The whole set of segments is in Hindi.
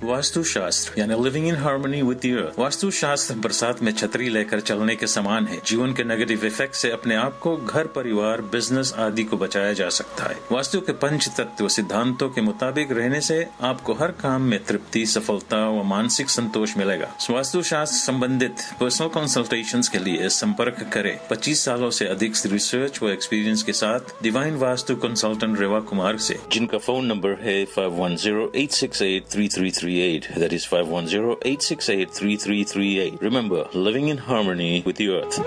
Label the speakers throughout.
Speaker 1: वास्तु शास्त्र यानी living in harmony with the earth. Vastu शास्त्र बरसात में छतरी लेकर चलने के समान है। जीवन के नेगेटिव इफेक्ट से अपने आप को, घर, परिवार, बिजनेस आदि को बचाया जा सकता है। वास्तु के पंच तत्व सिद्धांतों के मुताबिक रहने से आपको हर काम में तृप्ति, सफलता व मानसिक संतोष मिलेगा। वास्तु शास्त्र संबंधित पर्सनल कंसल्टेशंस के लिए संपर्क करें 25 सालों से अधिक रिसर्च व एक्सपीरियंस के साथ डिवाइन वास्तु कंसल्टेंट रेवा कुमार से, जिनका फोन नंबर है 5108683338। That is 5108683338। Remember, living in harmony with the earth।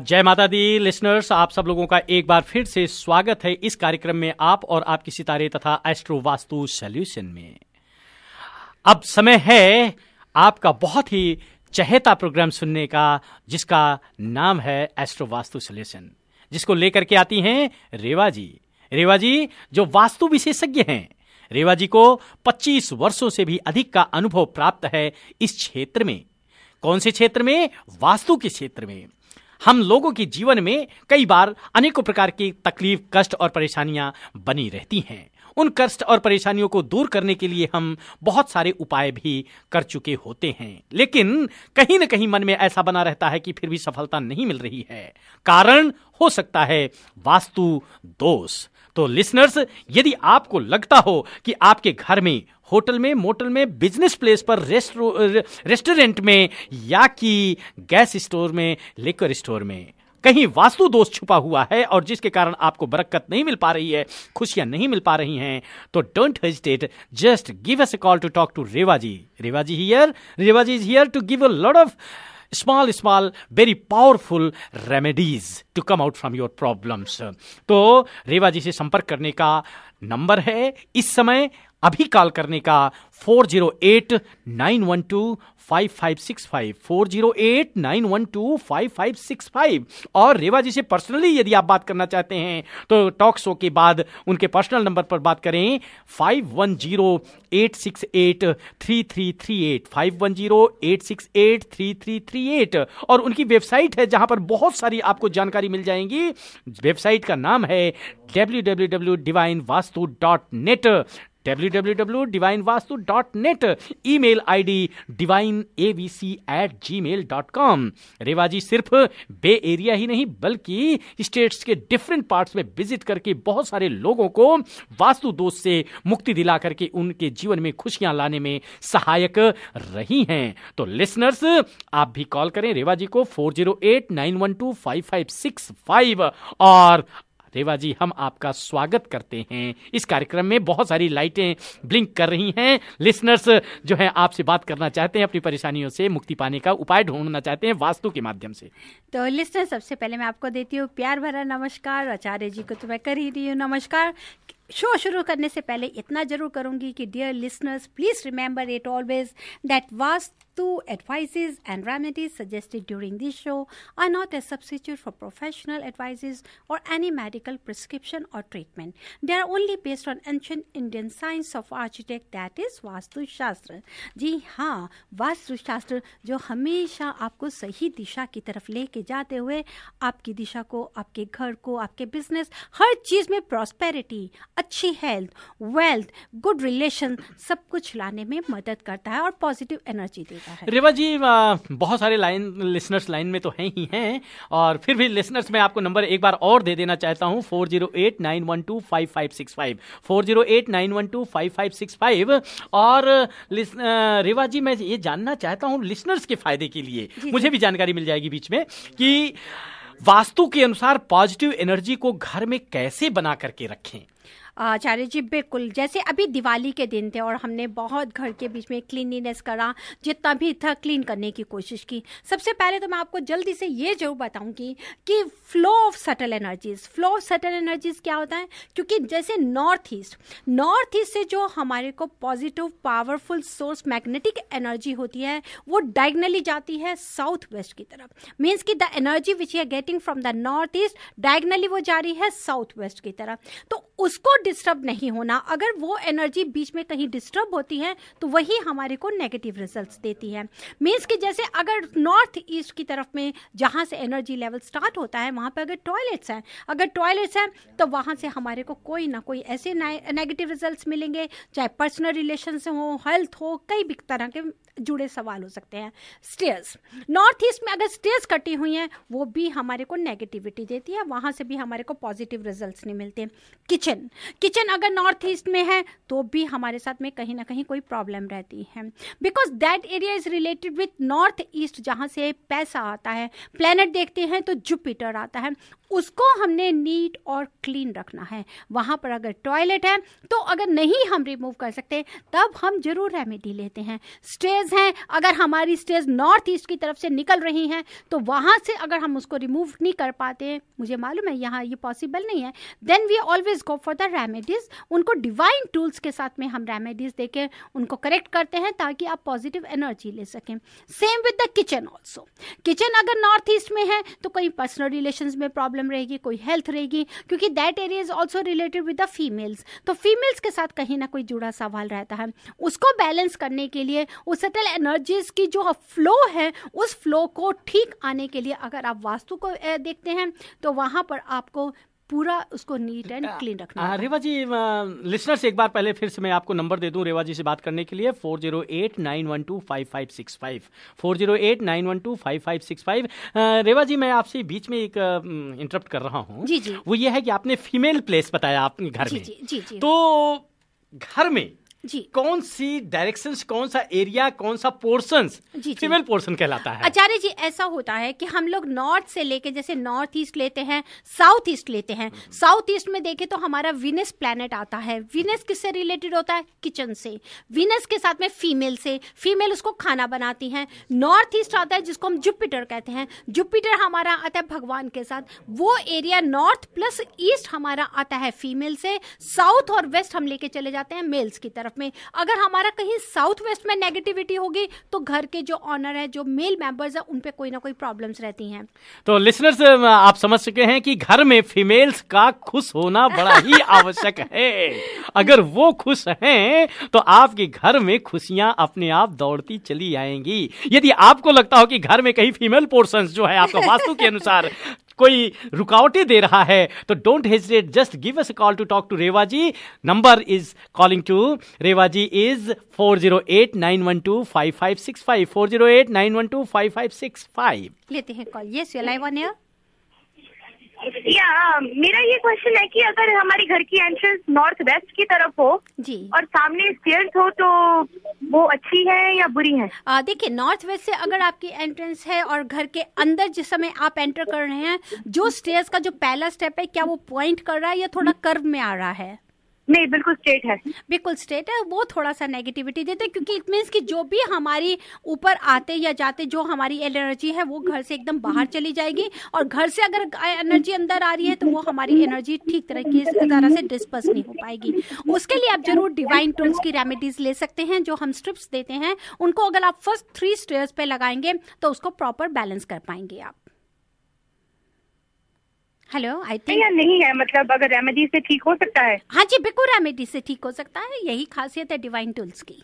Speaker 2: जय माता दी लिसनर्स, आप सब लोगों का एक बार फिर से स्वागत है इस कार्यक्रम में, आप और आपके सितारे तथा एस्ट्रो वास्तु सॉल्यूशन में। अब समय है आपका बहुत ही चहेता प्रोग्राम सुनने का, जिसका नाम है एस्ट्रो वास्तु सॉल्यूशन, जिसको लेकर के आती हैं रेवा जी। रेवा जी जो वास्तु विशेषज्ञ हैं। रेवा जी को 25 वर्षों से भी अधिक का अनुभव प्राप्त है इस क्षेत्र में। कौन से क्षेत्र में? वास्तु के क्षेत्र में। हम लोगों के जीवन में कई बार अनेकों प्रकार की तकलीफ, कष्ट और परेशानियां बनी रहती हैं। उन कष्ट और परेशानियों को दूर करने के लिए हम बहुत सारे उपाय भी कर चुके होते हैं, लेकिन कहीं ना कहीं मन में ऐसा बना रहता है कि फिर भी सफलता नहीं मिल रही है। कारण हो सकता है वास्तु दोष। तो लिसनर्स, यदि आपको लगता हो कि आपके घर में, होटल में, मोटल में, बिजनेस प्लेस पर, रेस्टोरेंट में या कि गैस स्टोर में, लिकर स्टोर में कहीं वास्तु दोष छुपा हुआ है और जिसके कारण आपको बरकत नहीं मिल पा रही है, खुशियां नहीं मिल पा रही हैं, तो don't hesitate, just give us a call to talk to Reva ji. Reva ji here, Reva ji is here to give a lot of small very powerful remedies to come out from your problems। तो रेवा जी से संपर्क करने का नंबर है इस समय, अभी कॉल करने का 408-912-5565, 408-912-5565। और रेवा जी से पर्सनली यदि आप बात करना चाहते हैं तो टॉक शो के बाद उनके पर्सनल नंबर पर बात करें 5108683338, 5108683338। और उनकी वेबसाइट है जहां पर बहुत सारी आपको जानकारी मिल जाएंगी। वेबसाइट का नाम है www.divinevastu.net, www.divinevastu.net। Email ID divineabc@gmail.com। रेवा जी सिर्फ बे एरिया ही नहीं बल्कि स्टेट्स के डिफरेंट पार्ट्स में विजिट करके बहुत सारे लोगों को वास्तु दोष से मुक्ति दिला करके उनके जीवन में खुशियां लाने में सहायक रही हैं। तो लिसनर्स, आप भी कॉल करें रेवा जी को 408-912-5565। और रेवा जी, हम आपका स्वागत करते हैं इस कार्यक्रम में। बहुत सारी लाइटें ब्लिंक कर रही हैं। लिसनर्स जो हैं आपसे बात करना चाहते हैं, अपनी परेशानियों से मुक्ति पाने का उपाय ढूंढना चाहते हैं वास्तु के माध्यम से।
Speaker 3: तो लिसनर्स, सबसे पहले मैं आपको देती हूँ प्यार भरा नमस्कार। आचार्य जी को तो मैं कर ही रही हूँ नमस्कार। शो शुरू करने से पहले इतना जरूर करूंगी कि dear listeners, please remember it always that vastu advices and remedies suggested during this show are not a substitute for professional advices or any medical prescription or treatment. They are only based on ancient Indian science of architect, that is vastu शास्त्र। जी हाँ, वास्तु शास्त्र जो हमेशा आपको सही दिशा की तरफ लेके जाते हुए आपकी दिशा को, आपके घर को, आपके बिजनेस, हर चीज में प्रॉस्पेरिटी, अच्छी हेल्थ, वेल्थ, गुड रिलेशन, सब कुछ लाने में मदद करता है और पॉजिटिव एनर्जी देता है।
Speaker 2: रेवा जी, बहुत सारे लिसनर्स लाइन में तो हैं ही हैं, और फिर भी लिसनर्स मैं आपको नंबर एक बार और दे देना चाहता हूं 408-912-5565, 408-912-5565। और रेवा जी, मैं ये जानना चाहता हूं लिसनर्स के फायदे के लिए, मुझे भी जानकारी मिल जाएगी बीच में, कि वास्तु के अनुसार पॉजिटिव एनर्जी को घर में कैसे बना करके रखें।
Speaker 3: आचार्य जी, बिल्कुल, जैसे अभी दिवाली के दिन थे और हमने बहुत घर के बीच में क्लीनिनेस करा, जितना भी था क्लीन करने की कोशिश की। सबसे पहले तो मैं आपको जल्दी से ये जरूर बताऊंगी कि flow of subtle energies, flow of subtle energies क्या होता है, क्योंकि जैसे नॉर्थ ईस्ट से जो हमारे को positive powerful source magnetic energy होती है वो डायगनली जाती है साउथ वेस्ट की तरफ। मीन्स कि the energy which you are getting from the north east diagonally वो जा रही है साउथ वेस्ट की तरफ। तो उसको डिस्टर्ब नहीं होना। अगर वो एनर्जी बीच में कहीं डिस्टर्ब होती है तो वही हमारे को नेगेटिव रिजल्ट्स देती है। मीन्स कि जैसे अगर नॉर्थ ईस्ट की तरफ में जहाँ से एनर्जी लेवल स्टार्ट होता है वहाँ पे अगर टॉयलेट्स हैं तो वहाँ से हमारे को कोई ना कोई ऐसे नेगेटिव रिजल्ट्स मिलेंगे, चाहे पर्सनल रिलेशन से हो, हेल्थ हो, कई भी तरह के जुड़े सवाल हो सकते हैं। स्टेयर्स, नॉर्थ ईस्ट में अगर स्टेयर्स कटी हुई हैं वो भी हमारे को नेगेटिविटी देती है, वहाँ से भी हमारे को पॉजिटिव रिजल्ट्स नहीं मिलते। किचन अगर नॉर्थ ईस्ट में है तो भी हमारे साथ में कहीं ना कहीं कोई प्रॉब्लम रहती है, because that area is related with north east, जहाँ से पैसा आता है। प्लैनेट देखते हैं तो जुपिटर आता है, उसको हमने नीट और क्लीन रखना है। वहाँ पर अगर टॉयलेट है तो अगर नहीं हम रिमूव कर सकते तब हम जरूर रेमेडी लेते हैं। स्टेज हैं, अगर हमारी स्टेज नॉर्थ ईस्ट की तरफ से निकल रही हैं तो वहाँ से अगर हम उसको रिमूव नहीं कर पाते, मुझे मालूम है यहाँ ये पॉसिबल नहीं है, then we always go for the remedies. उनको डिवाइन टूल्स के साथ में हम रेमेडीज देके उनको करेक्ट करते हैं ताकि आप पॉजिटिव एनर्जी ले सकें। Same with the kitchen also. Kitchen अगर नॉर्थ ईस्ट में है तो कहीं पर्सनल रिलेशंस में प्रॉब्लम रहेगी, कोई हेल्थ रहेगी, क्योंकि that area is also related with the females, तो फीमेल्स के साथ कहीं ना कोई जुड़ा सवाल रहता है। उसको बैलेंस करने के लिए, उस सटल एनर्जीज की जो फ्लो है उस फ्लो को ठीक आने के लिए अगर आप वास्तु को देखते हैं तो वहां पर आपको पूरा उसको नीट एंड क्लीन रखना है।
Speaker 2: रेवा जी, लिसनर्स एक बार पहले फिर से मैं आपको नंबर दे दूं रेवा जी से बात करने के लिए, 4089125565 4089125565। रेवा जी, मैं आपसे बीच में एक इंटरप्ट कर रहा हूं।
Speaker 3: जी जी।
Speaker 2: वो ये है कि आपने फीमेल प्लेस बताया अपने घर में।
Speaker 3: जी जी जी।
Speaker 2: तो घर में
Speaker 3: जी
Speaker 2: कौन सी डायरेक्शंस, कौन सा एरिया, कौन सा पोर्शंस फीमेल पोर्शन कहलाता है?
Speaker 3: आचार्य जी, ऐसा होता है कि हम लोग नॉर्थ से लेके, जैसे नॉर्थ ईस्ट लेते हैं, साउथ ईस्ट लेते हैं। साउथ ईस्ट में देखें तो हमारा वीनस प्लैनेट आता है। वीनस किससे रिलेटेड होता है? किचन से। वीनस के साथ में फीमेल से, फीमेल उसको खाना बनाती हैं। नॉर्थ ईस्ट आता है जिसको हम जुपिटर कहते हैं। जुपिटर हमारा आता है भगवान के साथ। वो एरिया नॉर्थ प्लस ईस्ट हमारा आता है फीमेल से। साउथ और वेस्ट हम लेके चले जाते हैं मेल्स की तरफ में। अगर हमारा कहीं साउथ वेस्ट में नेगेटिविटी होगी तो घर के जो ऑनर है, जो मेल मेंबर्स है, उन पे कोई ना कोई प्रॉब्लम्स रहती हैं।
Speaker 2: तो लिसनर्स, आप समझ सके हैं कि घर में फीमेल्स का खुश होना बड़ा ही आवश्यक है। अगर वो खुश हैं तो आपके घर में खुशियां अपने आप दौड़ती चली आएंगी। यदि आपको लगता हो कि घर में कहीं फीमेल पोर्शंस जो है आपका वास्तु के अनुसार कोई रुकावटें दे रहा है तो don't hesitate, just give us a call to talk to Reva ji. Number is calling to Reva ji is 4089125565 4089125565।
Speaker 3: लेते हैं call. Yes, you are live on air.
Speaker 4: या मेरा ये क्वेश्चन है कि अगर हमारी घर की एंट्रेंस नॉर्थ वेस्ट की तरफ हो
Speaker 3: जी
Speaker 4: और सामने स्टेयर्स हो तो वो अच्छी है या बुरी है?
Speaker 3: देखिए, नॉर्थ वेस्ट से अगर आपकी एंट्रेंस है और घर के अंदर जिस समय आप एंटर कर रहे हैं, जो स्टेयर्स का जो पहला स्टेप है, क्या वो पॉइंट कर रहा है या थोड़ा कर्व में आ रहा है?
Speaker 4: नहीं, बिल्कुल स्ट्रेट है।
Speaker 3: बिल्कुल स्ट्रेट है। वो थोड़ा सा नेगेटिविटी देते हैं, क्योंकि इट मीन्स कि जो भी हमारी ऊपर आते या जाते जो हमारी एनर्जी है वो घर से एकदम बाहर चली जाएगी, और घर से अगर एनर्जी अंदर आ रही है तो वो हमारी एनर्जी ठीक तरह से डिस्पर्स नहीं हो पाएगी। उसके लिए आप जरूर डिवाइन टूल्स की रेमेडीज ले सकते हैं, जो हम स्ट्रिप्स देते हैं। उनको अगर आप फर्स्ट 3 स्टेयर्स पे लगाएंगे तो उसको प्रॉपर बैलेंस कर पाएंगे आप। हेलो, आई थिंक
Speaker 4: या नहीं है, मतलब अगर रेमेडी से ठीक हो सकता है?
Speaker 3: हाँ जी, बिल्कुल रेमेडी से ठीक हो सकता है। यही खासियत है डिवाइन टूल्स की।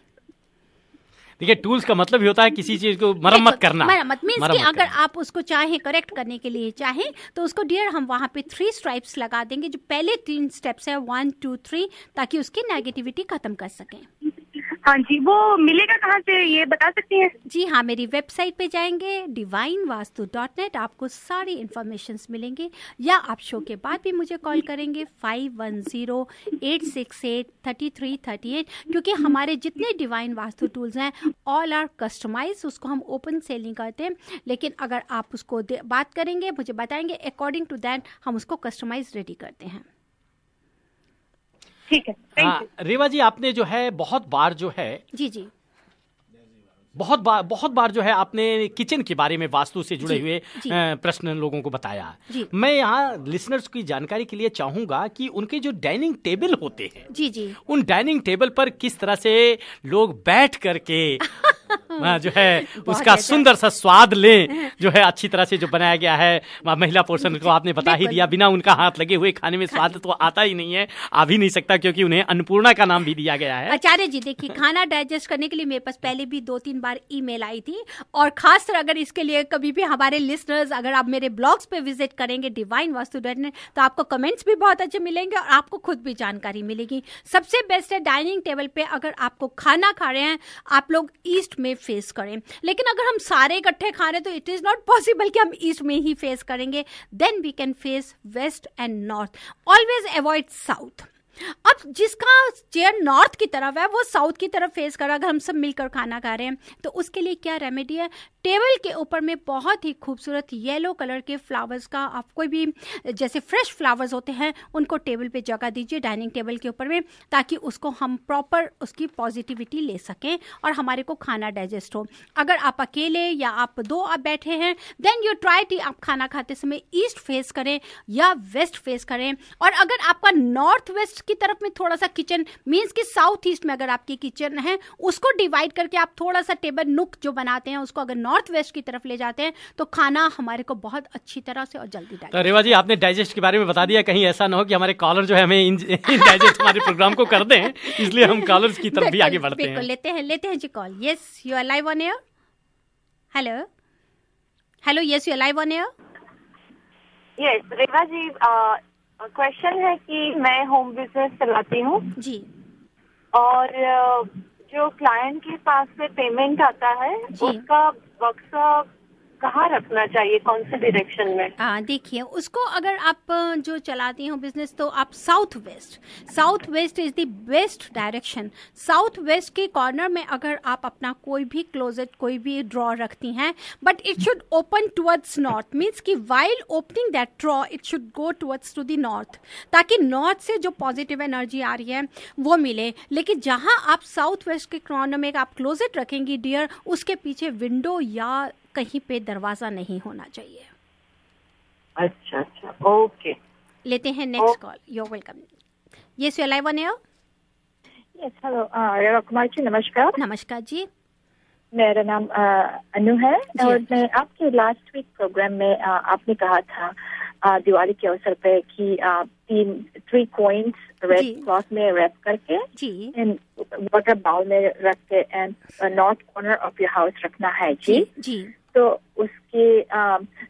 Speaker 2: देखिए, टूल्स का मतलब ही होता है किसी चीज को मरम्मत करना।
Speaker 3: मरम्मत मीन्स कि अगर आप उसको चाहें करेक्ट करने के लिए चाहें तो उसको डियर हम वहां पे 3 स्ट्राइप्स लगा देंगे, जो पहले 3 स्टेप्स है 1 2 3, ताकि उसकी नेगेटिविटी खत्म कर सकें।
Speaker 4: हाँ जी, वो मिलेगा कहाँ से, ये बता सकती हैं?
Speaker 3: जी हाँ, मेरी वेबसाइट पे जाएंगे divinevastu.net, आपको सारी इन्फॉर्मेशंस मिलेंगे, या आप शो के बाद भी मुझे कॉल करेंगे 5108683338, क्योंकि हमारे जितने डिवाइन वास्तु टूल्स हैं ऑल आर कस्टमाइज। उसको हम ओपन सेल नहीं करते, लेकिन अगर आप उसको बात करेंगे, मुझे बताएंगे, अकॉर्डिंग टू दैट हम उसको कस्टमाइज रेडी करते हैं।
Speaker 4: ठीक है, थैंक यू।
Speaker 2: रेवा जी, आपने जो है बहुत बार जो है
Speaker 3: जी
Speaker 2: बहुत बार जो है आपने किचन के बारे में वास्तु से जुड़े हुए प्रश्न लोगों को बताया। मैं यहाँ लिसनर्स की जानकारी के लिए चाहूंगा कि उनके जो डाइनिंग टेबल होते हैं
Speaker 3: जी
Speaker 2: उन डाइनिंग टेबल पर किस तरह से लोग बैठ करके जो है उसका सुंदर सा स्वाद लें, जो है अच्छी तरह से जो बनाया गया है। महिला पोर्शन को आपने बता ही दिया, बिना उनका हाथ लगे हुए खाने में स्वाद तो आता ही नहीं है, आ भी नहीं सकता, क्योंकि उन्हें अन्नपूर्णा का नाम भी दिया गया है।
Speaker 3: आचार्य जी देखिए, खाना डाइजेस्ट करने के लिए मेरे पास पहले भी 2-3 बार ईमेल आई थी, और खासकर अगर इसके लिए कभी भी हमारे लिसनर्स अगर आप मेरे ब्लॉग्स पे विजिट करेंगे divinevastu.net, तो आपको कमेंट्स भी बहुत अच्छे मिलेंगे और आपको खुद भी जानकारी मिलेगी। सबसे बेस्ट है डाइनिंग टेबल पे अगर आपको खाना खा रहे हैं, आप लोग ईस्ट में फेस करें। लेकिन अगर हम सारे इकट्ठे खा रहे हैं तो इट इज नॉट पॉसिबल कि हम ईस्ट में ही फेस करेंगे। Then we can face west and north. Always avoid south. अब जिसका चेयर नॉर्थ की तरफ है वो साउथ की तरफ फेस कर रहा है। अगर हम सब मिलकर खाना खा रहे हैं तो उसके लिए क्या रेमेडी है, टेबल के ऊपर में बहुत ही खूबसूरत येलो कलर के फ्लावर्स का, आप कोई भी जैसे फ्रेश फ्लावर्स होते हैं उनको टेबल पे जगह दीजिए डाइनिंग टेबल के ऊपर में, ताकि उसको हम प्रॉपर उसकी पॉजिटिविटी ले सकें और हमारे को खाना डाइजेस्ट हो। अगर आप अकेले या आप 2 आप बैठे हैं, देन यू ट्राई टू आप खाना खाते समय ईस्ट फेस करें या वेस्ट फेस करें। और अगर आपका नॉर्थ वेस्ट की तरफ में थोड़ा सा किचन मींस कि साउथ ईस्ट में अगर आपकी किचन है, उसको डिवाइड करके आप थोड़ा सा टेबल नुक जो बनाते हैं उसको अगर नॉर्थ वेस्ट की तरफ ले जाते हैं तो खाना हमारे को बहुत अच्छी तरह से और जल्दी डाइजेस्ट।
Speaker 2: तो रेवा जी आपने डाइजेस्ट के बारे में बता दिया, कहीं ऐसा ना हो कि हमारे कॉलर जो है हमें डाइजेस्ट हमारे प्रोग्राम को कर दें, इसलिए हम कॉलर्स की तरफ भी आगे बढ़ते हैं।
Speaker 3: लेते हैं जी call. Yes you are live on air. Hello yes you are live on air.
Speaker 4: Yes Reva ji, question है कि मैं होम बिजनेस चलाती हूँ
Speaker 3: जी,
Speaker 4: और जो क्लाइंट के पास से पेमेंट आता है उसका बक्सा कहाँ रखना चाहिए, कौन से डायरेक्शन में?
Speaker 3: देखिए उसको अगर आप जो चलाती हो बिजनेस तो आप south west is the best direction. South west के कॉर्नर में अगर आप अपना कोई भी क्लोजेट कोई भी ड्रॉ रखती हैं, but it should open towards north, means कि while opening that draw it should go towards to the north, ताकि नॉर्थ से जो पॉजिटिव एनर्जी आ रही है वो मिले। लेकिन जहां आप साउथ वेस्ट के कॉर्नर में आप क्लोजेट रखेंगी डियर, उसके पीछे विंडो या कहीं पे दरवाजा नहीं होना चाहिए।
Speaker 4: अच्छा, ओके।
Speaker 3: लेते हैं next call. You are welcome. Yes you are live on air.
Speaker 5: Yes hello Reva Kumar ji, नमस्कार।
Speaker 3: नमस्कार जी,
Speaker 5: मेरा नाम अनु है और मैं आपके लास्ट वीक प्रोग्राम में आपने कहा था दिवाली के अवसर पे कि 3 कॉइन्स रेड क्लॉथ में रैप करके एंड वाटर बाउल में रख के and north corner of your house रखना है जी। तो उसके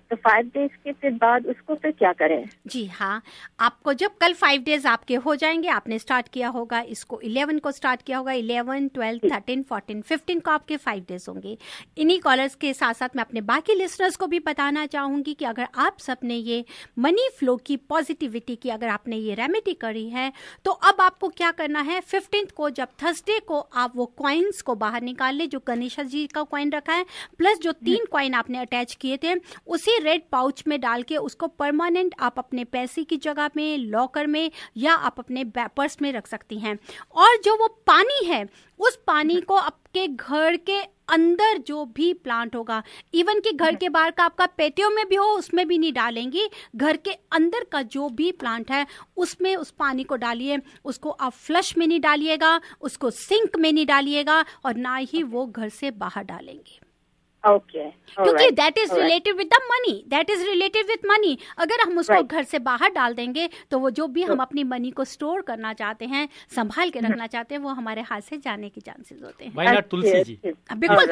Speaker 5: तो 5 डेज के फिर बाद उसको फिर क्या करें? जी
Speaker 3: हाँ, आपको जब कल 5 डेज आपके हो जाएंगे, आपने स्टार्ट किया होगा इसको 11 को स्टार्ट किया होगा, 11, 12, 13, 14, 15 को आपके 5 डेज होंगे। इन्हीं कॉलर्स के साथ साथ मैं अपने बाकी लिसनर्स को भी बताना चाहूंगी कि अगर आप सबने ये मनी फ्लो की पॉजिटिविटी की अगर आपने ये रेमेडी करी है तो अब आपको क्या करना है, 15th को जब थर्सडे को आप वो कॉइन्स को बाहर निकाल ले, जो गणेश जी का कॉइन रखा है प्लस जो 3 कॉइन आपने अटैच किए थे उसी रेड पाउच में डाल के उसको परमानेंट आप अपने पैसे की जगह में, लॉकर में या आप अपने पर्स में रख सकती हैं। और जो वो पानी है उस पानी को आपके घर के अंदर जो भी प्लांट होगा, इवन कि घर के बाहर का आपका पेटियो में भी हो उसमें भी नहीं डालेंगी, घर के अंदर का जो भी प्लांट है उसमें उस पानी को डालिए। उसको आप फ्लश में नहीं डालिएगा, उसको सिंक में नहीं डालिएगा और ना ही वो घर से बाहर डालेंगे। क्योंकि that is related with the money, that is related with money. अगर हम उसको घर से बाहर डाल देंगे तो वो जो भी हम अपनी मनी को स्टोर करना चाहते हैं, संभाल के रखना चाहते हैं, वो हमारे हाथ से जाने के चांसेस होते हैं।
Speaker 2: Why not Tulsi ji?
Speaker 3: बिल्कुल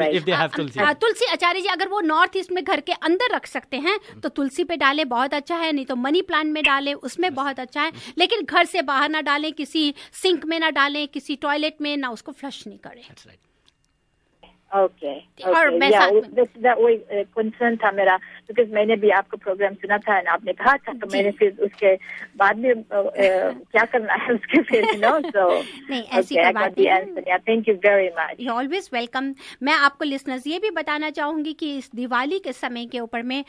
Speaker 3: तुलसी आचार्य जी, अगर वो नॉर्थ ईस्ट में घर के अंदर रख सकते हैं तो तुलसी पे डाले, बहुत अच्छा है। नहीं तो मनी प्लांट में डाले, उसमें बहुत अच्छा है। लेकिन घर से बाहर ना डालें, किसी सिंक में ना डालें, किसी टॉयलेट में ना, उसको फ्लश नहीं करें।
Speaker 5: ओके वही कंसर्न था मेरा, बिकॉज मैंने भी आपका प्रोग्राम सुना था और आपने कहा था, तो मैंने फिर उसके बाद में क्या करना है उसके फिर
Speaker 3: नहीं ऐसी कोई बात नहीं।
Speaker 5: Thank you very much,
Speaker 3: you always welcome. मैं आपको लिसनर्स ये भी बताना चाहूंगी कि इस दिवाली के समय के ऊपर में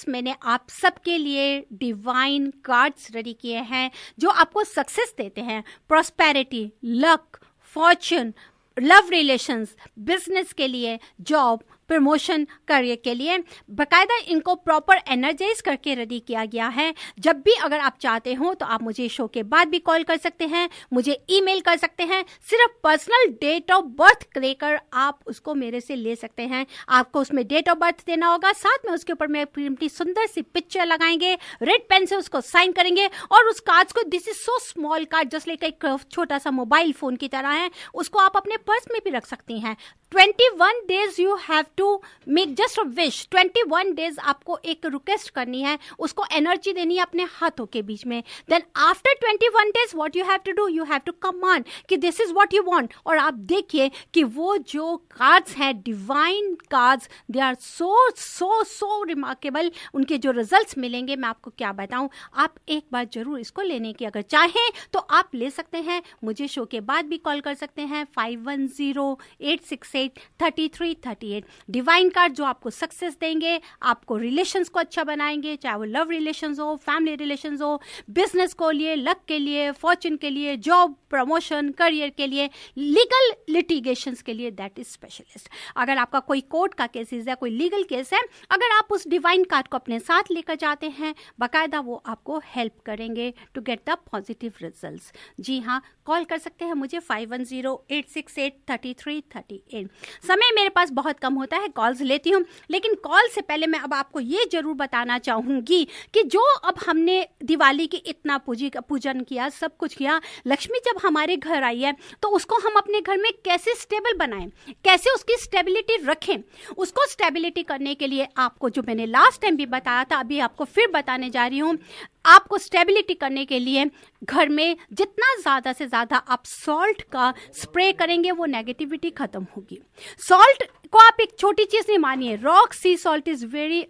Speaker 3: मैंने आप सबके लिए डिवाइन कार्ड्स रेडी किए हैं जो आपको सक्सेस देते हैं, prosperity, luck, Fortune, love relations, business के लिए, जॉब, प्रमोशन करियर के लिए। बाकायदा इनको प्रॉपर एनर्जाइज करके रेडी किया गया है। जब भी अगर आप चाहते हो तो आप मुझे शो के बाद भी कॉल कर सकते हैं, मुझे ईमेल कर सकते हैं। सिर्फ पर्सनल डेट ऑफ बर्थ लेकर आप उसको मेरे से ले सकते हैं। आपको उसमें डेट ऑफ बर्थ देना होगा, साथ में उसके ऊपर में अपनी सुंदर सी पिक्चर लगाएंगे, रेड पेन से उसको साइन करेंगे और उस कार्ड्स को, this is so small card just like एक छोटा सा मोबाइल फोन की तरह है, उसको आप अपने पर्स में भी रख सकती हैं। 21 days you have to make just a wish। 21 days आपको एक रिक्वेस्ट करनी है, उसको एनर्जी देनी है अपने हाथों के बीच में। Then after 21 days what you have to do, you have to command कि this is what you want। और आप देखिए कि वो जो कार्ड्स हैं, divine cards, they are so remarkable. उनके जो रिजल्ट्स मिलेंगे मैं आपको क्या बताऊं। आप एक बार जरूर इसको लेने की अगर चाहें तो आप ले सकते हैं। मुझे शो के बाद भी कॉल कर सकते हैं 5108683338। डिवाइन कार्ड जो आपको सक्सेस देंगे, आपको रिलेशंस को अच्छा बनाएंगे, चाहे वो लव रिलेशंस हो, फैमिली रिलेशंस हो, बिजनेस को लिए, लक के लिए, फॉर्च्यून के लिए, जॉब प्रमोशन, करियर के लिए, लीगल लिटिगेशंस के लिए, दैट इज स्पेशलिस्ट। अगर आपका कोई कोर्ट का केसेस है, कोई लीगल केस है, अगर आप उस डिवाइन कार्ड को अपने साथ लेकर जाते हैं, बाकायदा वो आपको हेल्प करेंगे to get the positive results. जी हाँ, कॉल कर सकते हैं मुझे 5108683338। समय मेरे पास बहुत कम होता है, कॉल्स लेती हूँ, लेकिन कॉल से पहले मैं अब आपको ये जरूर बताना चाहूंगी कि जो अब हमने दिवाली की इतना पूजन किया, सब कुछ किया, लक्ष्मी जब हमारे घर आई है तो उसको हम अपने घर में कैसे स्टेबल बनाएं, कैसे उसकी स्टेबिलिटी रखें। उसको स्टेबिलिटी करने के लिए आपको, जो मैंने लास्ट टाइम भी बताया था, अभी आपको फिर बताने जा रही हूँ। आपको स्टेबिलिटी करने के लिए घर में जितना ज़्यादा से ज़्यादा आप सॉल्ट का स्प्रे करेंगे वो नेगेटिविटी खत्म होगी। सॉल्ट को आप एक छोटी चीज़ नहीं मानिए, rock sea salt is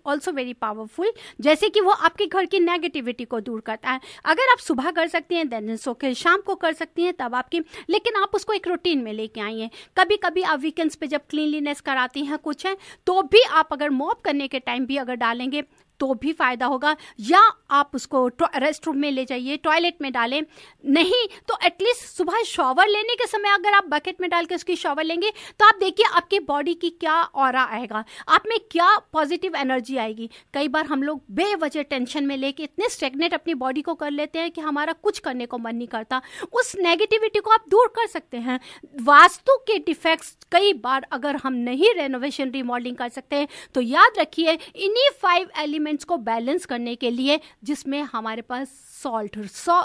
Speaker 3: also very powerful, जैसे कि वो आपके घर की नेगेटिविटी को दूर करता है। अगर आप सुबह कर सकती हैं देन सो के शाम को कर सकती हैं, तब आपकी, लेकिन आप उसको एक रूटीन में लेके आइए। कभी कभी आप वीकेंड्स पे जब क्लीनलीनेस कराती हैं कुछ है, तो भी आप अगर मॉप करने के टाइम भी अगर डालेंगे तो भी फायदा होगा। या आप उसको रेस्ट रूम में ले जाइए, टॉयलेट में डालें, नहीं तो एटलीस्ट सुबह शॉवर लेने के समय अगर आप बकेट में डाल के उसकी शॉवर लेंगे तो आप देखिए आपकी बॉडी की क्या ऑरा आएगा, आप में क्या पॉजिटिव एनर्जी आएगी। कई बार हम लोग बेवजह टेंशन में लेके इतने स्टेगनेट अपनी बॉडी को कर लेते हैं कि हमारा कुछ करने को मन नहीं करता। उस नेगेटिविटी को आप दूर कर सकते हैं। वास्तु के डिफेक्ट्स कई बार अगर हम नहीं रेनोवेशन रिमॉडलिंग कर सकते हैं तो याद रखिए इन्हीं 5 एलिमेंट्स को बैलेंस करने के लिए, जिसमें हमारे पास salt,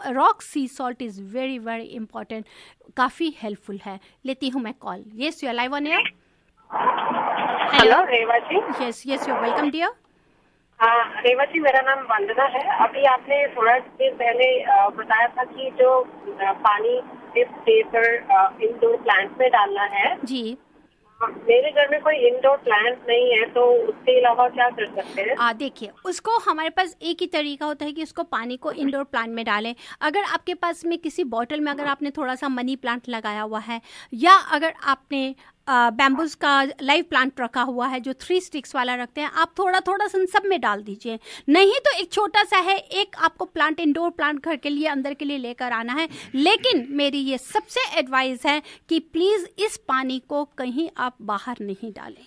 Speaker 3: rock sea salt is very very important, काफी हेल्पफुल है। लेती हूँ मैं call. Yes, you are live on air.
Speaker 4: Hello Reva ji.
Speaker 3: Yes you are welcome dear.
Speaker 4: हाँ रेवा जी, मेरा नाम वंदना है। अभी आपने थोड़ा देर पहले बताया था कि जो पानी इस पेपर इंडोर प्लांट्स में डालना है
Speaker 3: जी।
Speaker 4: मेरे घर में कोई इंडोर प्लांट नहीं है, तो उसके अलावा क्या कर सकते हैं?
Speaker 3: देखिए, उसको हमारे पास एक ही तरीका होता है कि उसको पानी को इंडोर प्लांट में डालें। अगर आपके पास में किसी बॉटल में अगर आपने थोड़ा सा मनी प्लांट लगाया हुआ है, या अगर आपने बैम्बूज का लाइव प्लांट रखा हुआ है जो 3 स्टिक्स वाला रखते हैं, आप थोड़ा थोड़ा सब में डाल दीजिए। नहीं तो एक छोटा सा है, एक आपको प्लांट, इंडोर प्लांट घर के लिए, अंदर के लिए लेकर आना है। लेकिन मेरी ये सबसे एडवाइस है कि प्लीज इस पानी को कहीं आप बाहर नहीं डालें।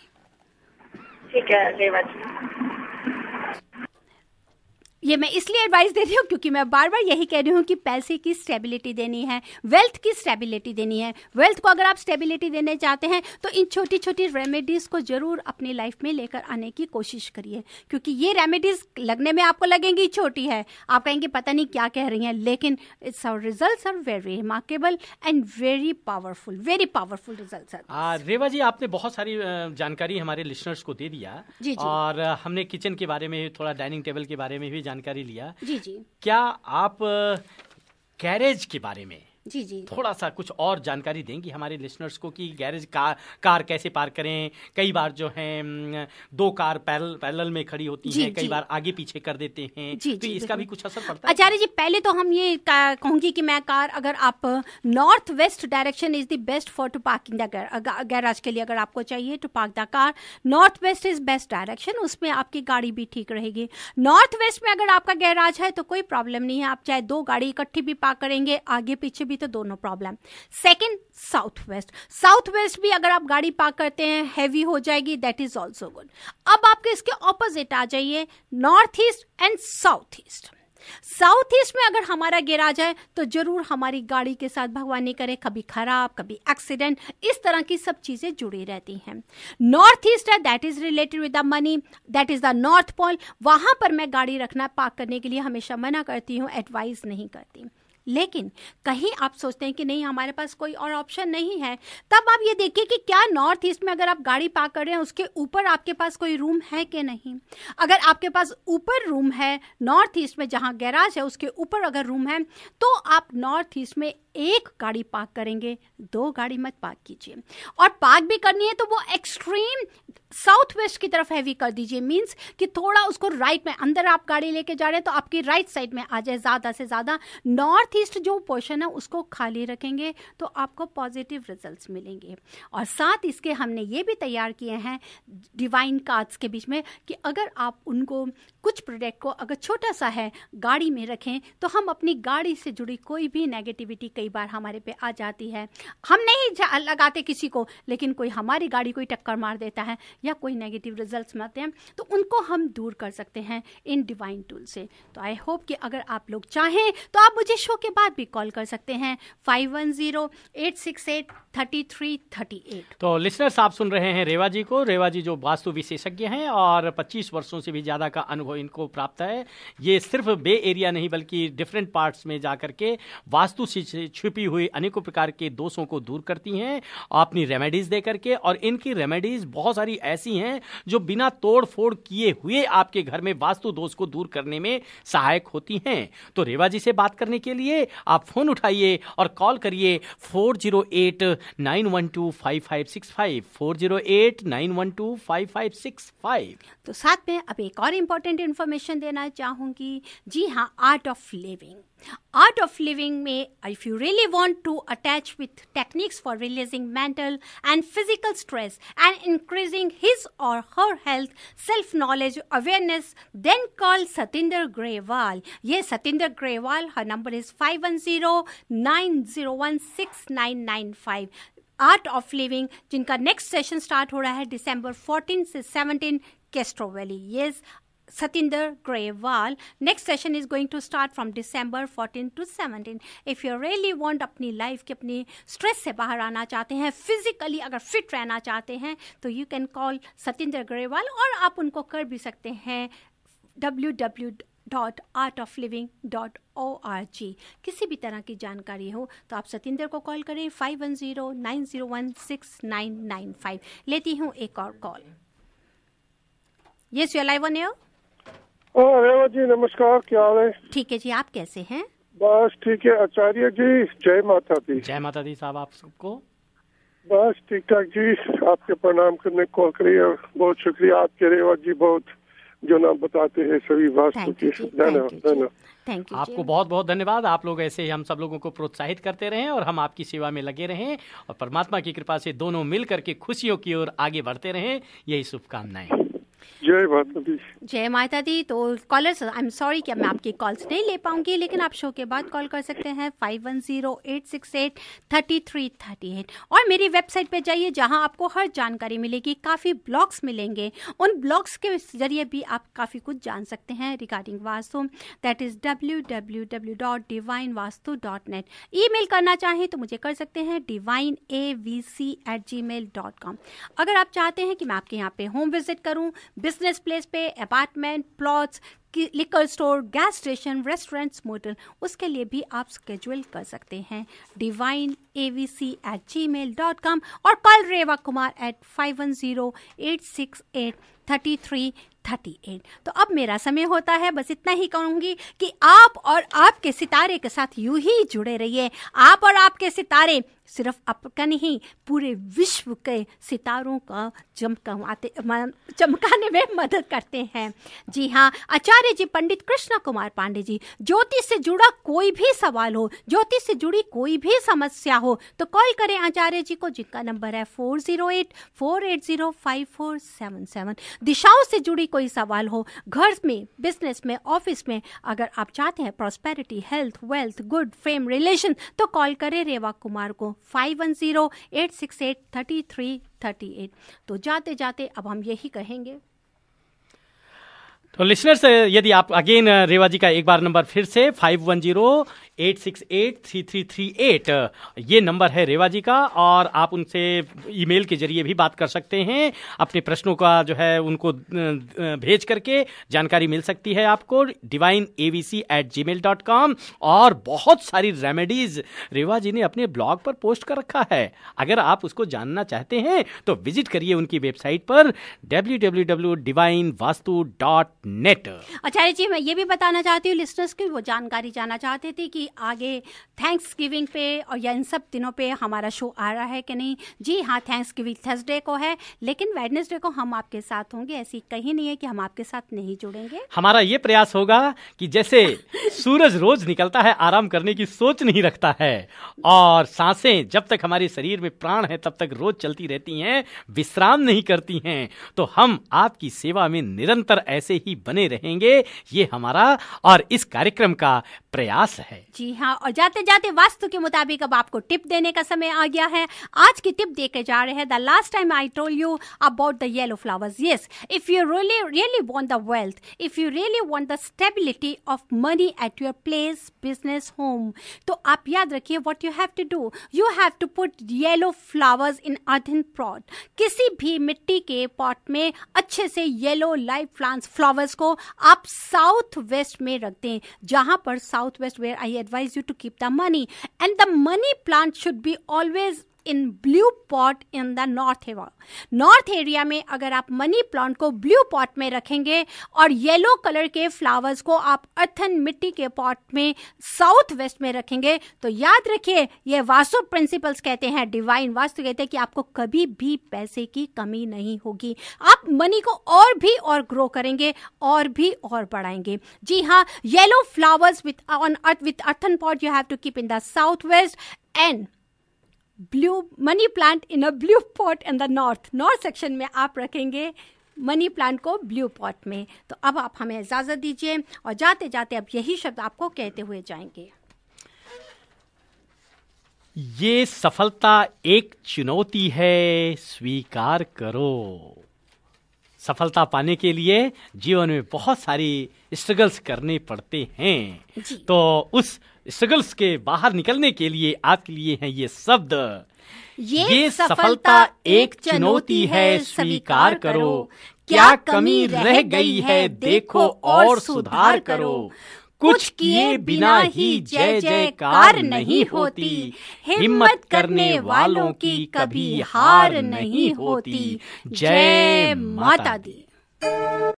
Speaker 4: ठीक है रेवा जी।
Speaker 3: ये मैं इसलिए एडवाइस दे रही हूँ क्योंकि मैं बार बार यही कह रही हूँ कि पैसे की स्टेबिलिटी देनी है, वेल्थ की स्टेबिलिटी देनी है। वेल्थ को अगर आप स्टेबिलिटी देने चाहते हैं तो इन छोटी छोटी रेमेडीज को जरूर अपनी लाइफ में लेकर आने की कोशिश करिए, क्योंकि ये रेमेडीज लगने में आपको लगेंगी छोटी है, आप कहेंगे पता नहीं क्या कह रही हैं, लेकिन it's our results are very remarkable and very powerful results.
Speaker 2: Reva ji, आपने बहुत सारी जानकारी हमारे लिसनर्स को दे दिया।
Speaker 3: जी।
Speaker 2: और हमने किचन के बारे में, थोड़ा डाइनिंग टेबल के बारे में भी जानकारी लिया।
Speaker 3: जी।
Speaker 2: क्या आप गैरेज के बारे में
Speaker 3: जी
Speaker 2: थोड़ा सा कुछ और जानकारी देंगी हमारे लिसनर्स को कि गैरेज कार कैसे पार्क करें? कई बार जो है 2 कार पैरेलल में खड़ी होती हैं, कई बार आगे पीछे कर देते हैं, तो इसका भी कुछ असर पड़ता है?
Speaker 3: आचार्य जी, पहले तो हम ये कहूंगी कि मैं कार, अगर आप north west direction is the best for to parking the garage के लिए, अगर आपको चाहिए to park the car, north west is best direction, उसमें आपकी गाड़ी भी ठीक रहेगी। नॉर्थ वेस्ट में अगर आपका गैराज है तो कोई प्रॉब्लम नहीं है, आप चाहे 2 गाड़ी इकट्ठी भी पार्क करेंगे, आगे पीछे भी भी तो दोनों problem. Second, south west. South west भी अगर आप गाड़ी पार्क करते हैं हैवी हो जाएगी, दैट इज ऑल्सो गुड। अब आपके इसके ऑपोजिट आ जाइए, north east and south east. South east में अगर हमारा गैराज है तो जरूर हमारी गाड़ी के साथ भगवान नहीं करे कभी खराब, कभी एक्सीडेंट, इस तरह की सब चीजें जुड़ी रहती हैं। नॉर्थ ईस्ट है, that is related with the money, that is the north pole. वहां पर मैं गाड़ी रखना, पार्क करने के लिए हमेशा मना करती हूँ, एडवाइस नहीं करती। लेकिन कहीं आप सोचते हैं कि नहीं हमारे पास कोई और ऑप्शन नहीं है, तब आप ये देखिए कि क्या नॉर्थ ईस्ट में अगर आप गाड़ी पार्क कर रहे हैं उसके ऊपर आपके पास कोई रूम है कि नहीं। अगर आपके पास ऊपर रूम है, नॉर्थ ईस्ट में जहां गैराज है उसके ऊपर अगर रूम है, तो आप नॉर्थ ईस्ट में एक गाड़ी पार्क करेंगे, 2 गाड़ी मत पार्क कीजिए। और पार्क भी करनी है तो वो एक्सट्रीम साउथ वेस्ट की तरफ हैवी कर दीजिए, मींस कि थोड़ा उसको राइट में, अंदर आप गाड़ी लेके जा रहे हैं तो आपकी राइट साइड में आ जाए ज्यादा से ज्यादा। नॉर्थ ईस्ट जो पोर्शन है उसको खाली रखेंगे तो आपको पॉजिटिव रिजल्ट्स मिलेंगे। और साथ इसके हमने ये भी तैयार किए हैं डिवाइन कार्ड्स के बीच में कि अगर आप उनको कुछ प्रोडक्ट को अगर छोटा सा है गाड़ी में रखें तो हम अपनी गाड़ी से जुड़ी कोई भी नेगेटिविटी कई बार हमारे पे आ जाती है, हम नहीं लगाते किसी को, लेकिन कोई हमारी गाड़ी कोई टक्कर मार देता है या कोई नेगेटिव रिजल्ट्स में आते हैं तो उनको हम दूर कर सकते हैं इन डिवाइन टूल से। तो आई होप कि अगर आप लोग चाहें तो आप मुझे शो के बाद भी कॉल कर सकते हैं 5108683338।
Speaker 2: तो लिसनर्स आप सुन रहे हैं रेवा जी को। रेवा जी जो वास्तु विशेषज्ञ हैं और 25 वर्षों से भी ज़्यादा का अनुभव इनको प्राप्त है। ये सिर्फ बे एरिया नहीं बल्कि डिफरेंट पार्ट्स में जा करके वास्तु से छुपी हुई अनेकों प्रकार के दोषों को दूर करती हैं अपनी रेमेडीज दे करके। और इनकी रेमेडीज बहुत सारी ऐसी हैं जो बिना तोड़ फोड़ किए हुए आपके घर में वास्तु दोष को दूर करने में सहायक होती हैं। तो रेवा जी से बात करने के लिए आप फोन उठाइए और कॉल करिए 408-912-5565 408-912-5565।
Speaker 3: तो साथ में अब एक और इम्पोर्टेंट इन्फॉर्मेशन देना चाहूंगी। जी हाँ, art of living. Art of living में if you really want to attach with techniques for releasing mental and physical stress and increasing his or her health, self knowledge, awareness, then call Satinder Grewal. ये Satinder Grewal, her number is 5109016995। Art of living जिनका नेक्स्ट सेशन स्टार्ट हो रहा है दिसंबर 14 से 17 कैस्ट्रो वैली। यस, Satinder Grewal. Next session is going to start from December 14 to 17. If you really want अपनी लाइफ के अपनी स्ट्रेस से बाहर आना चाहते हैं, फिजिकली अगर फिट रहना चाहते हैं, तो you can call Satinder Grewal. और आप उनको कर भी सकते हैं www.artofliving.org। किसी भी तरह की जानकारी हो तो आप सतिंदर को कॉल करें 5109016995। लेती हूँ एक और call. Yes, you are live on air.
Speaker 6: Reva ji नमस्कार, क्या हाल है?
Speaker 3: ठीक है जी, आप कैसे हैं?
Speaker 6: बस ठीक है। आचार्य जी जय माता दी।
Speaker 2: जय माता दी साहब, आप सबको
Speaker 6: बस ठीक ठाक जी। आपके प्रणाम करने कॉल करिए और बहुत शुक्रिया आपके रेवा जी, बहुत जो नाम बताते हैं सभी वास्तु की। धन्यवाद।
Speaker 3: थैंक यू
Speaker 2: आपको बहुत बहुत धन्यवाद। आप लोग ऐसे ही हम सब लोगों को प्रोत्साहित करते रहें और हम आपकी सेवा में लगे रहें और परमात्मा की कृपा से दोनों मिल करके खुशियों की ओर आगे बढ़ते रहें, यही शुभकामनाएं।
Speaker 6: जय माता दी।
Speaker 3: जय माता दी। तो कॉलर्स, आई एम सॉरी कि मैं आपकी कॉल्स नहीं ले पाऊंगी, लेकिन आप शो के बाद कॉल कर सकते हैं 5108683338। और मेरी वेबसाइट पे जाइए जहां आपको हर जानकारी मिलेगी, काफ़ी ब्लॉग्स मिलेंगे। उन ब्लॉग्स के जरिए भी आप काफ़ी कुछ जान सकते हैं regarding vastu. That is www.divinevastu.net। Email करना चाहें तो मुझे कर सकते हैं divineavc@gmail.com। अगर आप चाहते हैं कि मैं आपके यहाँ पे होम विजिट करूँ, बिजनेस प्लेस पे, apartment, plots, liquor store, gas station, restaurants, motel, उसके लिए भी आप स्केड्यूल कर सकते हैं divineavc@gmail.com और कॉल रेवा कुमार at 5108683338। तो अब मेरा समय होता है, बस इतना ही कहूंगी कि आप और आपके सितारे के साथ यूं ही जुड़े रहिए। आप और आपके सितारे सिर्फ आपका नहीं, पूरे विश्व के सितारों का चमकाने में मदद करते हैं। जी हाँ, आचार्य आचार्य जी पंडित कृष्णा कुमार पांडे जी। ज्योतिष से जुड़ा कोई भी सवाल हो, ज्योतिष से जुड़ी कोई भी समस्या हो तो कॉल करें आचार्य जी को, जिनका नंबर है 4084805477। दिशाओं से जुड़ी कोई सवाल हो, घर में, बिजनेस में, ऑफिस में, अगर आप चाहते हैं prosperity, health, wealth, good fame, relation, तो कॉल करें रेवा कुमार को 5108683338। तो जाते जाते अब हम यही कहेंगे,
Speaker 2: तो लिसनर्स, यदि आप अगेन रेवा जी का एक बार नंबर फिर से 5108683338 ये नंबर है रेवा जी का, और आप उनसे ईमेल के जरिए भी बात कर सकते हैं। अपने प्रश्नों का जो है उनको भेज करके जानकारी मिल सकती है आपको divineabc@gmail.com। और बहुत सारी रेमेडीज रेवा जी ने अपने ब्लॉग पर पोस्ट कर रखा है, अगर आप उसको जानना चाहते हैं तो विजिट करिए उनकी वेबसाइट पर www.divinevastu.net।
Speaker 3: आचार्य जी मैं ये भी बताना चाहती हूँ लिसनर्स की, वो जानकारी जानना चाहते थे कि आगे थैंक्स गिविंग पे और या इन सब दिनों पे हमारा शो आ रहा है कि नहीं। जी हाँ, थैंक्स गिविंग थर्सडे को है, लेकिन वेडनेसडे को हम आपके साथ होंगे। ऐसी कहीं नहीं है कि हम आपके साथ नहीं जुड़ेंगे।
Speaker 2: हमारा ये प्रयास होगा कि जैसे सूरज रोज निकलता है, आराम करने की सोच नहीं रखता है, और सांसें जब तक हमारे शरीर में प्राण है तब तक रोज चलती रहती हैं, विश्राम नहीं करती हैं, तो हम आपकी सेवा में निरंतर ऐसे ही बने रहेंगे। ये हमारा और इस कार्यक्रम का प्रयास है।
Speaker 3: जी हाँ, और जाते जाते वास्तु के मुताबिक अब आपको टिप देने का समय आ गया है। आज की टिप देके जा रहे हैं। The last time I told you about the yellow flowers. Yes, if you really want the wealth, if you really want the stability of money at your place, business, home, तो आप याद रखिए what you have to do. You have to put yellow flowers in earthen pot. किसी भी मिट्टी के पॉट में अच्छे से येलो लाइव प्लांट्स, फ्लावर्स को आप साउथ वेस्ट में रख दें, जहां पर south west where I advise you to keep the money, and the money plant should be always in blue pot in the north area में अगर आप मनी प्लांट को ब्लू पॉट में रखेंगे और येलो कलर के फ्लावर्स को आप अर्थन मिट्टी के पॉट में साउथ वेस्ट में रखेंगे, तो याद रखिए ये वास्तु प्रिंसिपल्स कहते हैं, डिवाइन वास्तु कहते हैं कि आपको कभी भी पैसे की कमी नहीं होगी। आप मनी को और भी और ग्रो करेंगे और भी और बढ़ाएंगे। जी हाँ, yellow flowers with earthen pot you have to keep in the south west, and blue money plant in a blue pot in the north section में आप रखेंगे मनी प्लांट को ब्लू पॉट में। तो अब आप हमें इजाजत दीजिए और जाते जाते अब यही शब्द आपको कहते हुए जाएंगे।
Speaker 2: ये सफलता एक चुनौती है, स्वीकार करो। सफलता पाने के लिए जीवन में बहुत सारी स्ट्रगल्स करने पड़ते हैं, तो उस स्ट्रगल्स के बाहर निकलने के लिए आपके लिए हैं ये शब्द। ये सफलता एक चुनौती है, स्वीकार करो। क्या कमी रह गई है देखो और सुधार करो। कुछ किए बिना ही जय जयकार नहीं होती, हिम्मत करने वालों की कभी हार नहीं होती। जय माता दी।